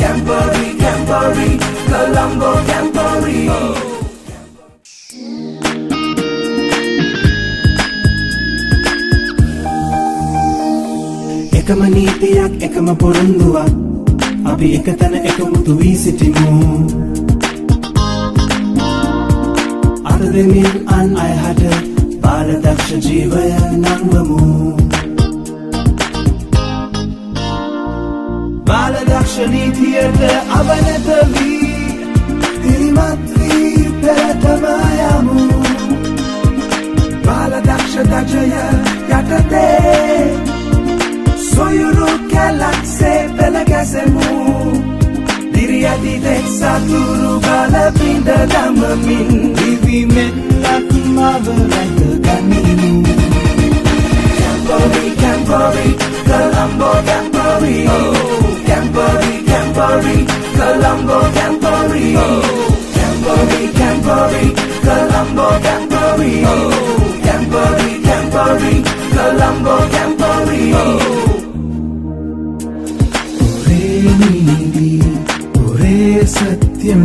Campery, Campery, Colombo Campery. එකම නීතියක් එකම පොරොන්දුවක් අපි එකතැන එකමුතු වී සිටිමු අත දෙමින් අන් අය හට බාලදක්ෂ ජීවය නංවමු බාලදක්ෂ නීතියට අවනත වී දිරිමත් වී පෙරටම යමු බාලදක්ෂ දජය යටතේ Soyuru galaxy pelagasemu Diriadi dek saturu bala pinda damamin Divi melak mabalai keganimu Campery, Campery, Colombo Campery Campery, Campery, Colombo Campery Campery, Campery, Colombo Campery Campery, Campery, Colombo Campery നീതി ഒരേ സത്യം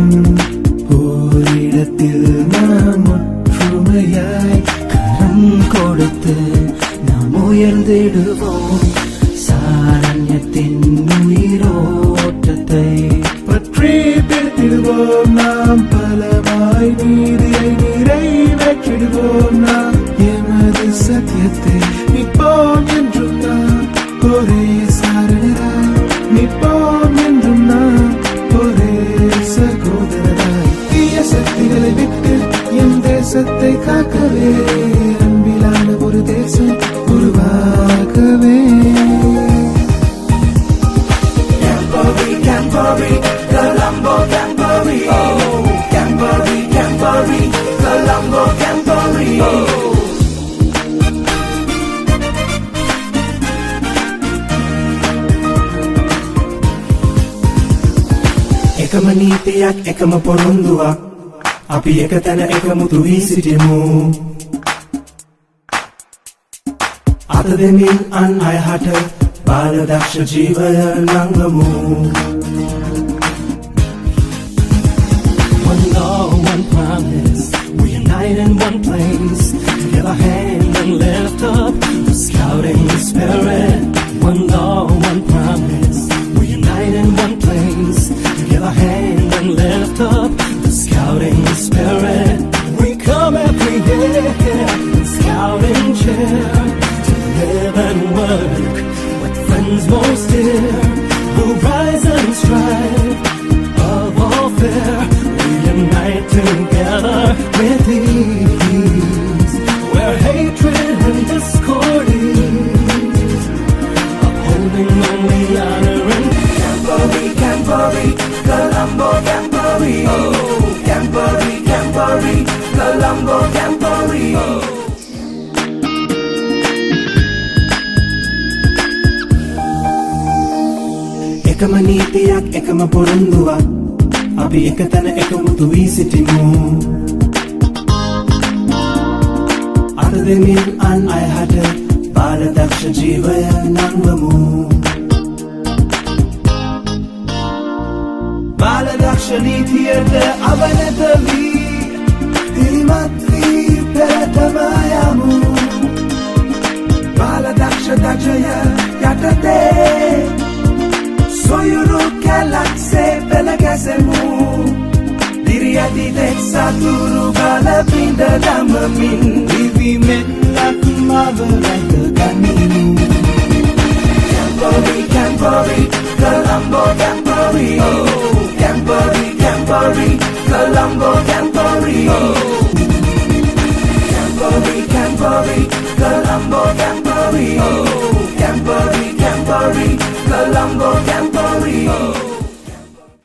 ഒരിടത്തിൽ നാം ഒற்றுമയായി കരം കൊടുത്ത് നാം ഉയർന്നിടുவோம் സാരണ്യത്തിൻ ഉയരോട്ടത്തെ പற்றி പിടിത്തിടുவோம் நாம் பலமாய் நீதியை நிறைவேற்றிடுவோம் நாம் எமது சத்தியத்தை நிற்போம் என்றும் நாம் ஒரே சாரணராய் நிற்போம் என்றும் நாம் ஒரே சகோதரராய் தீய சக்திகளை விட்டு என் தேசத்தை காக்கவே அன்பிலான ஒரு தேசம் உருவாக்கவே Campery, Campery, Colombo Campery Campery, Campery, Colombo Campery එකම නීතියක් එකම පොරොන්දුවක් අපි එකතැන එකමුතු වී සිටිමු අත දෙමින් අන් අය හට බාලදක්ෂ ජීවය නංවමු One law, one promise, we unite in one place Together hand and lift up the scouting spirit One law, one promise, we unite in one place Together hand and lift up the scouting spirit We come every year in scouting chair To live and work with friends most dear Who rise and strive of all fear We unite together with ease Where hatred and discord is Upholding only honor and Campery, Campery, Colombo Campery Campery, Campery, Colombo Campery එකම නීතියක් එකම පොරොන්දුවක් අපි එකතැන එකමුතු වී සිටිමු අත දෙමින් අන් අය හට බාලදක්ෂ ජීවය නංවමු බාලදක්ෂ නීතියට අවනත වී දිරිමත් වී පෙරටම යමු බාලදක්ෂ දජය යටතේ Soyuru galaxy pelagasemu Diriadi dek saturu bala pinda damamin Divi melak mabalai keganimu Campery, Campery, Colombo Campery Campery, Campery, Colombo Campery Campery, Campery, Colombo Campery Campery, Campery, Colombo